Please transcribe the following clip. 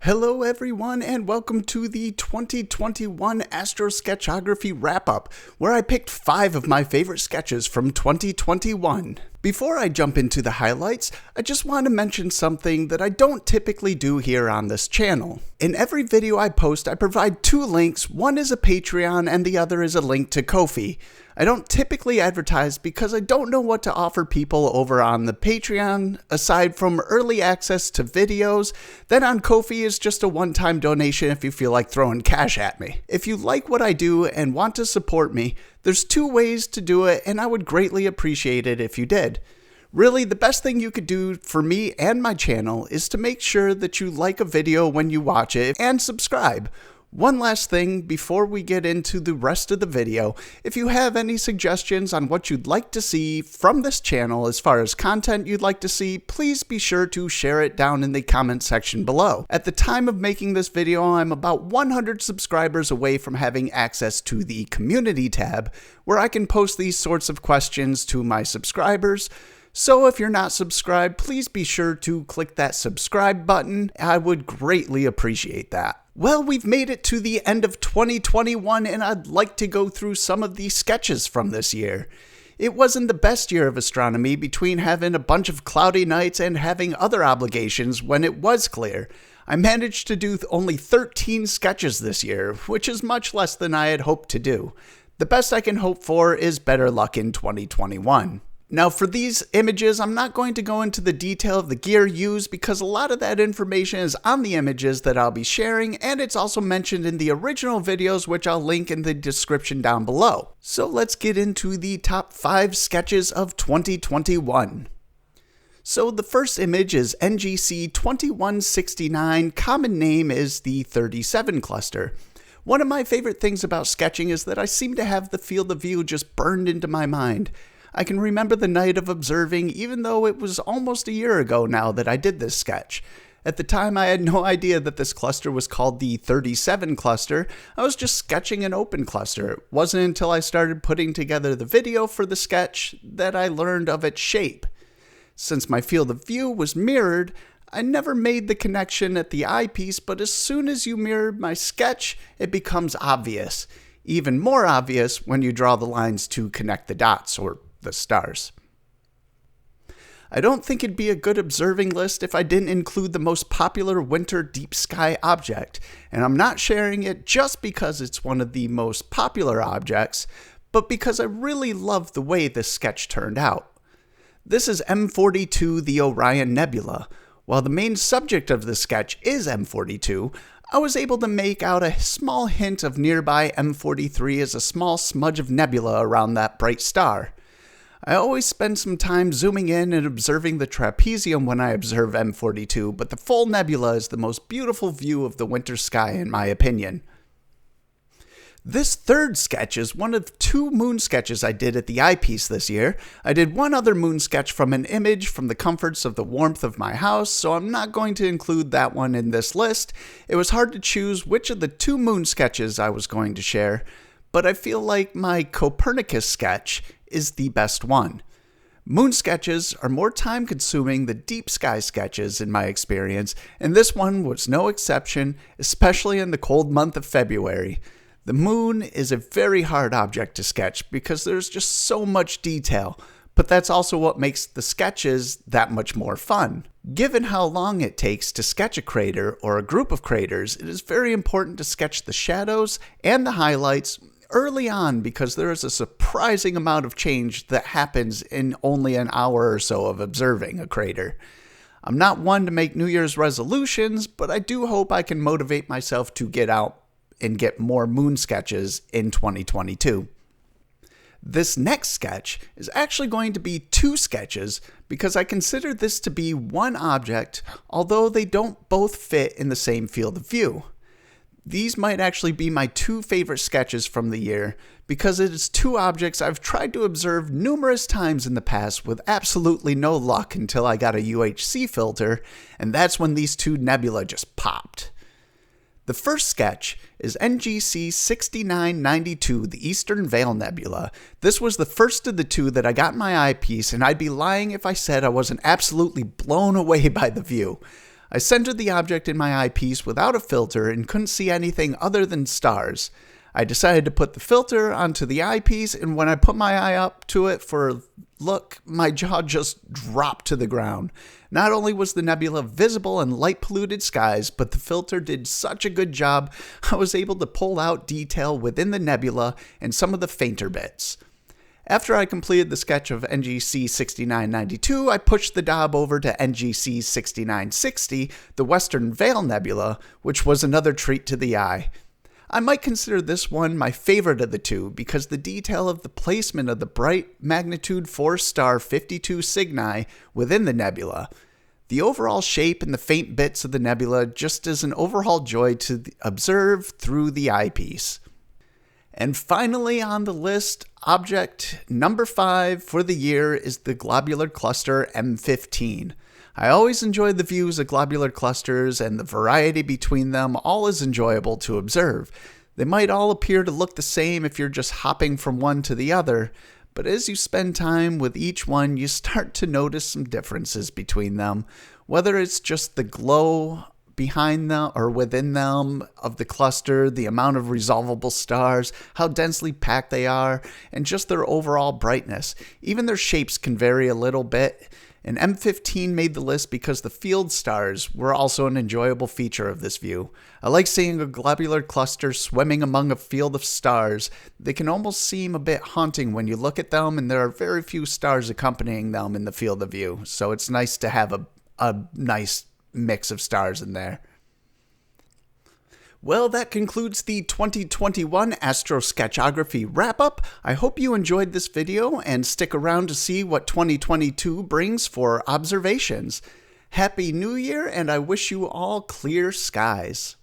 Hello everyone and welcome to the 2021 Astrosketchography Wrap-Up, where I picked 5 of my favorite sketches from 2021. Before I jump into the highlights, I just want to mention something that I don't typically do here on this channel. In every video I post, I provide 2 links. One is a Patreon and the other is a link to Ko-fi. I don't typically advertise because I don't know what to offer people over on the Patreon, aside from early access to videos. Then on Ko-fi is just a one-time donation if you feel like throwing cash at me. If you like what I do and want to support me, there's 2 ways to do it, and I would greatly appreciate it if you did. Really, the best thing you could do for me and my channel is to make sure that you like a video when you watch it and subscribe. One last thing before we get into the rest of the video, if you have any suggestions on what you'd like to see from this channel as far as content you'd like to see, please be sure to share it down in the comment section below. At the time of making this video, I'm about 100 subscribers away from having access to the community tab, where I can post these sorts of questions to my subscribers. So if you're not subscribed, please be sure to click that subscribe button. I would greatly appreciate that. Well, we've made it to the end of 2021, and I'd like to go through some of these sketches from this year. It wasn't the best year of astronomy, between having a bunch of cloudy nights and having other obligations when it was clear. I managed to do only 13 sketches this year, which is much less than I had hoped to do. The best I can hope for is better luck in 2021. Now for these images, I'm not going to go into the detail of the gear used because a lot of that information is on the images that I'll be sharing, and it's also mentioned in the original videos, which I'll link in the description down below. So let's get into the top 5 sketches of 2021. So the first image is NGC 2169, common name is the 37 cluster. One of my favorite things about sketching is that I seem to have the field of view just burned into my mind. I can remember the night of observing, even though it was almost a year ago now that I did this sketch. At the time, I had no idea that this cluster was called the 37 cluster. I was just sketching an open cluster. It wasn't until I started putting together the video for the sketch that I learned of its shape. Since my field of view was mirrored, I never made the connection at the eyepiece, but as soon as you mirrored my sketch, it becomes obvious. Even more obvious when you draw the lines to connect the dots, or the stars. I don't think it'd be a good observing list if I didn't include the most popular winter deep sky object, and I'm not sharing it just because it's one of the most popular objects, but because I really love the way this sketch turned out. This is M42, the Orion Nebula. While the main subject of the sketch is M42, I was able to make out a small hint of nearby M43 as a small smudge of nebula around that bright star. I always spend some time zooming in and observing the trapezium when I observe M42, but the full nebula is the most beautiful view of the winter sky in my opinion. This third sketch is one of 2 moon sketches I did at the eyepiece this year. I did one other moon sketch from an image from the comforts of the warmth of my house, so I'm not going to include that one in this list. It was hard to choose which of the 2 moon sketches I was going to share, but I feel like my Copernicus sketch is the best one. Moon sketches are more time consuming than deep sky sketches in my experience, and this one was no exception, especially in the cold month of February. The moon is a very hard object to sketch because there's just so much detail, but that's also what makes the sketches that much more fun. Given how long it takes to sketch a crater or a group of craters, it is very important to sketch the shadows and the highlights early on because there is a surprising amount of change that happens in only an hour or so of observing a crater. I'm not one to make New Year's resolutions, but I do hope I can motivate myself to get out and get more moon sketches in 2022. This next sketch is actually going to be 2 sketches because I consider this to be one object, although they don't both fit in the same field of view. These might actually be my 2 favorite sketches from the year because it is 2 objects I've tried to observe numerous times in the past with absolutely no luck until I got a UHC filter, and that's when these 2 nebula just popped. The first sketch is NGC 6992, the Eastern Veil Nebula. This was the first of the 2 that I got in my eyepiece, and I'd be lying if I said I wasn't absolutely blown away by the view. I centered the object in my eyepiece without a filter and couldn't see anything other than stars. I decided to put the filter onto the eyepiece, and when I put my eye up to it for a look, my jaw just dropped to the ground. Not only was the nebula visible in light-polluted skies, but the filter did such a good job, I was able to pull out detail within the nebula and some of the fainter bits. After I completed the sketch of NGC 6992, I pushed the daub over to NGC 6960, the Western Veil Nebula, which was another treat to the eye. I might consider this one my favorite of the two because the detail of the placement of the bright magnitude 4 star 52 Cygni within the nebula. The overall shape and the faint bits of the nebula just is an overall joy to observe through the eyepiece. And finally on the list, object number 5 for the year is the globular cluster M15. I always enjoy the views of globular clusters, and the variety between them all is enjoyable to observe. They might all appear to look the same if you're just hopping from one to the other, but as you spend time with each one, you start to notice some differences between them, whether it's just the glow behind them or within them of the cluster, the amount of resolvable stars, how densely packed they are, and just their overall brightness. Even their shapes can vary a little bit. And M15 made the list because the field stars were also an enjoyable feature of this view. I like seeing a globular cluster swimming among a field of stars. They can almost seem a bit haunting when you look at them, and there are very few stars accompanying them in the field of view. So it's nice to have a nice mix of stars in there. Well, that concludes the 2021 Astrosketchography Wrap-Up. I hope you enjoyed this video and stick around to see what 2022 brings for observations. Happy New Year, and I wish you all clear skies.